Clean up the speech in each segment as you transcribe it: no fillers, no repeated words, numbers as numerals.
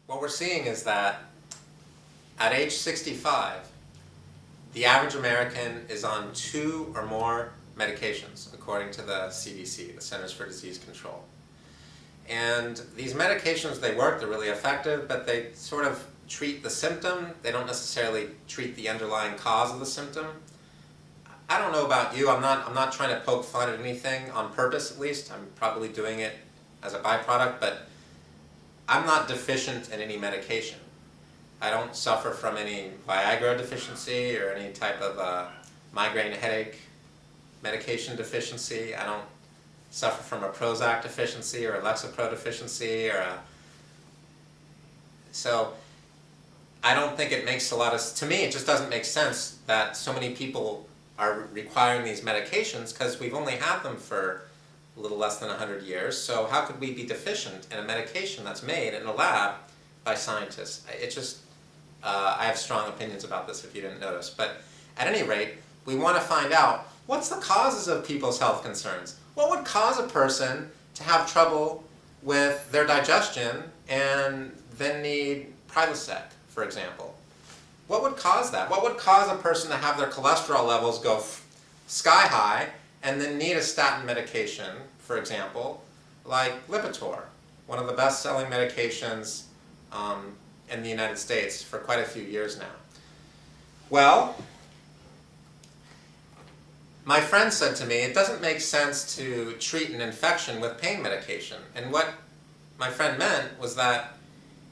what we're seeing is that at age 65, the average American is on 2 or more medications, according to the CDC, the Centers for Disease Control. And these medications, they work, they're really effective, but they sort of treat the symptom. They don't necessarily treat the underlying cause of the symptom. I don't know about you, I'm not trying to poke fun at anything, on purpose at least. I'm probably doing it as a byproduct, but I'm not deficient in any medication. I don't suffer from any Viagra deficiency or any type of migraine headache medication deficiency. I don't suffer from a Prozac deficiency or a Lexapro deficiency so I don't think it makes a lot of, to me it just doesn't make sense that so many people are requiring these medications because we've only had them for a little less than 100 years, so how could we be deficient in a medication that's made in a lab by scientists? It just, I have strong opinions about this if you didn't notice, but at any rate, we want to find out what's the causes of people's health concerns. What would cause a person to have trouble with their digestion and then need Prilosec, for example? What would cause that? What would cause a person to have their cholesterol levels go sky high and then need a statin medication, for example, like Lipitor, one of the best-selling medications in the United States for quite a few years now? Well, my friend said to me, it doesn't make sense to treat an infection with pain medication. And what my friend meant was that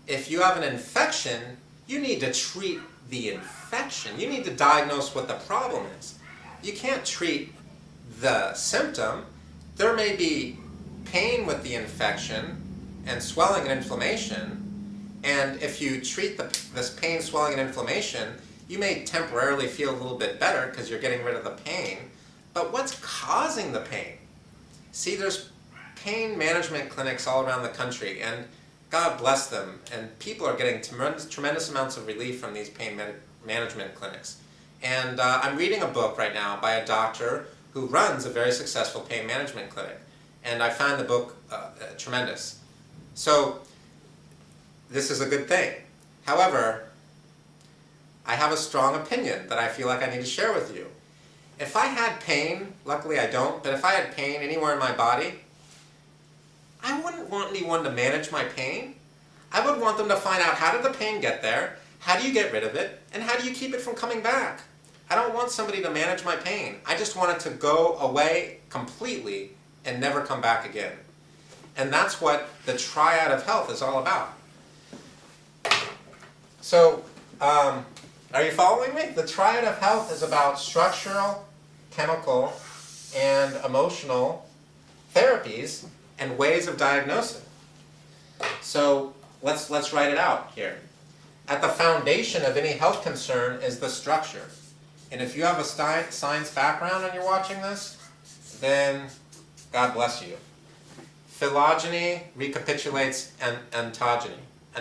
if you have an infection, you need to treat the infection. You need to diagnose what the problem is. You can't treat the symptom. There may be pain with the infection and swelling and inflammation, and if you treat this pain, swelling, and inflammation, you may temporarily feel a little bit better because you're getting rid of the pain. But what's causing the pain? See, there's pain management clinics all around the country, and God bless them, and people are getting tremendous amounts of relief from these pain management clinics. And I'm reading a book right now by a doctor who runs a very successful pain management clinic, and I find the book tremendous. So this is a good thing. However, I have a strong opinion that I feel like I need to share with you. If I had pain, luckily I don't, but if I had pain anywhere in my body, I wouldn't want anyone to manage my pain. I would want them to find out, how did the pain get there, how do you get rid of it, and how do you keep it from coming back? I don't want somebody to manage my pain. I just want it to go away completely and never come back again. And that's what the Triad of Health is all about. So, are you following me? The Triad of Health is about structural, chemical, and emotional therapies and ways of diagnosing. So let's write it out here. At the foundation of any health concern is the structure. And if you have a science background and you're watching this, then God bless you. Phylogeny recapitulates ontogeny,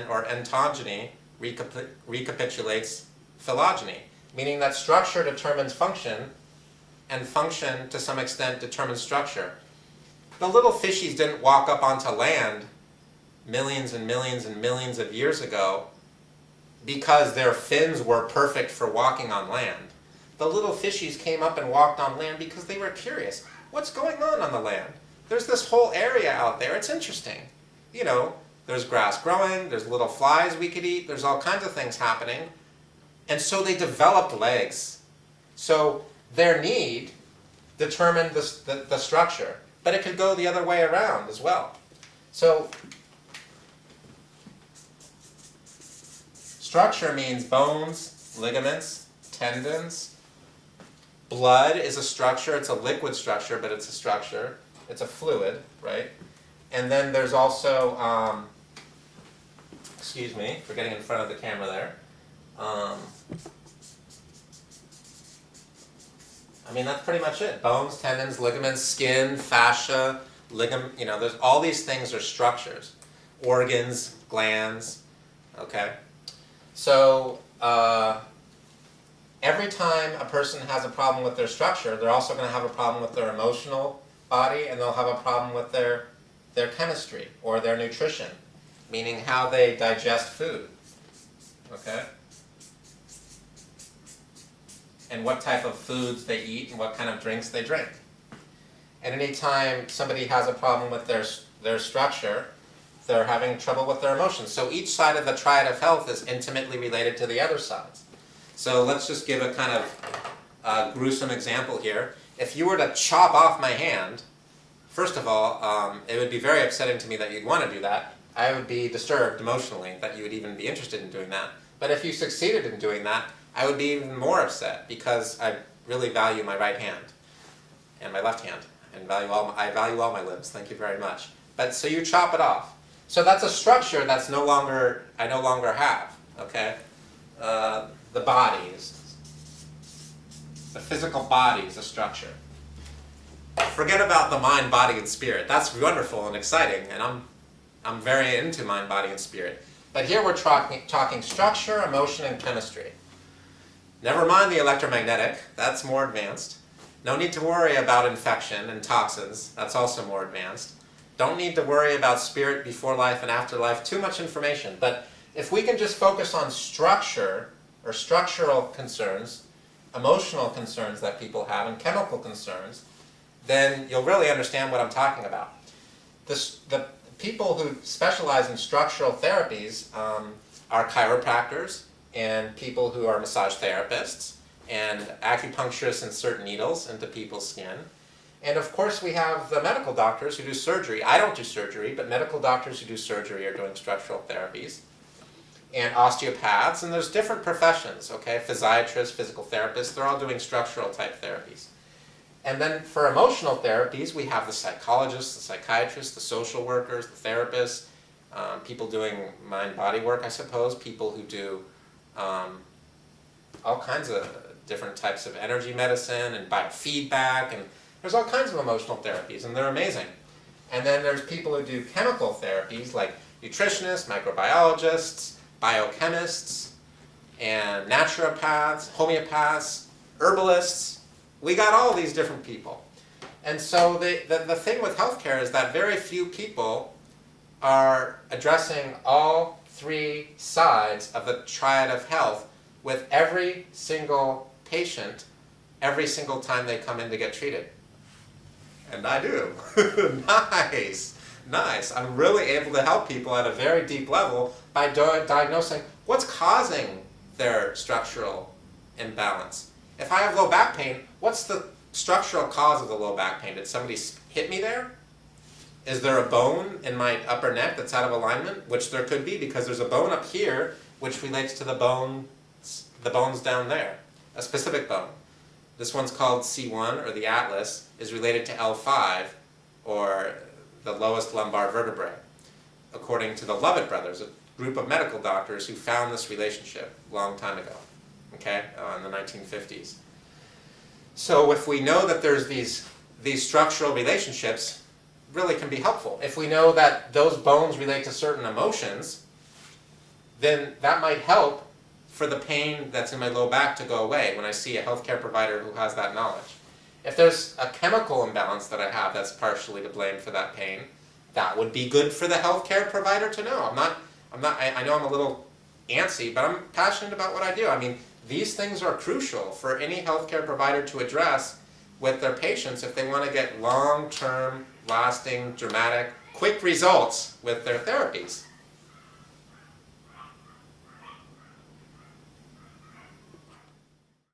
or ontogeny recapitulates phylogeny, meaning that structure determines function, and function, to some extent, determines structure. The little fishies didn't walk up onto land millions and millions and millions of years ago because their fins were perfect for walking on land. The little fishies came up and walked on land because they were curious. What's going on the land? There's this whole area out there. It's interesting. You know, there's grass growing, there's little flies we could eat, there's all kinds of things happening. And so they developed legs. So their need determined the structure. But it could go the other way around as well. So structure means bones, ligaments, tendons. Blood is a structure. It's a liquid structure, but it's a structure. It's a fluid, right? And then there's also, excuse me for getting in front of the camera there. I mean, that's pretty much it. Bones, tendons, ligaments, skin, fascia, ligament, you know, there's all these things are structures. Organs, glands, okay? So, every time a person has a problem with their structure, they're also going to have a problem with their emotional body, and they'll have a problem with their chemistry or their nutrition. meaning how they digest food, okay? And what type of foods they eat and what kind of drinks they drink. And anytime somebody has a problem with their structure, they're having trouble with their emotions. So each side of the Triad of Health is intimately related to the other sides. So let's just give a kind of gruesome example here. If you were to chop off my hand, first of all, it would be very upsetting to me that you'd want to do that. I would be disturbed emotionally that you would even be interested in doing that. But if you succeeded in doing that, I would be even more upset because I really value my right hand and my left hand, and I value all my limbs. Thank you very much. But so you chop it off. So that's a structure that's I no longer have. Okay, the bodies, the physical body is a structure. Forget about the mind, body, and spirit. That's wonderful and exciting, and I'm very into mind, body, and spirit. But here we're talking structure, emotion, and chemistry. Never mind the electromagnetic, that's more advanced. No need to worry about infection and toxins, that's also more advanced. Don't need to worry about spirit, before life, and afterlife, too much information. But if we can just focus on structure, or structural concerns, emotional concerns that people have, and chemical concerns, then you'll really understand what I'm talking about. The people who specialize in structural therapies are chiropractors, and people who are massage therapists, and acupuncturists insert needles into people's skin. And of course we have the medical doctors who do surgery. I don't do surgery, but medical doctors who do surgery are doing structural therapies. And osteopaths, and there's different professions, okay? Physiatrists, physical therapists, they're all doing structural type therapies. And then for emotional therapies, we have the psychologists, the psychiatrists, the social workers, the therapists, people doing mind-body work, I suppose, people who do all kinds of different types of energy medicine and biofeedback, and there's all kinds of emotional therapies, and they're amazing. And then there's people who do chemical therapies like nutritionists, microbiologists, biochemists, and naturopaths, homeopaths, herbalists. We got all these different people. And so the thing with healthcare is that very few people are addressing all three sides of the Triad of Health with every single patient every single time they come in to get treated. And I do. Nice, nice. I'm really able to help people at a very deep level by diagnosing what's causing their structural imbalance. If I have low back pain, what's the structural cause of the low back pain? Did somebody hit me there? Is there a bone in my upper neck that's out of alignment? Which there could be, because there's a bone up here which relates to the bones down there, a specific bone. This one's called C1, or the atlas, is related to L5, or the lowest lumbar vertebrae, according to the Lovett brothers, a group of medical doctors who found this relationship a long time ago, okay, in the 1950s. So if we know that there's these structural relationships, really can be helpful. If we know that those bones relate to certain emotions, then that might help for the pain that's in my low back to go away when I see a healthcare provider who has that knowledge. If there's a chemical imbalance that I have that's partially to blame for that pain, that would be good for the healthcare provider to know. I know I'm a little antsy, but I'm passionate about what I do. I mean, these things are crucial for any healthcare provider to address with their patients if they want to get long-term, lasting, dramatic, quick results with their therapies.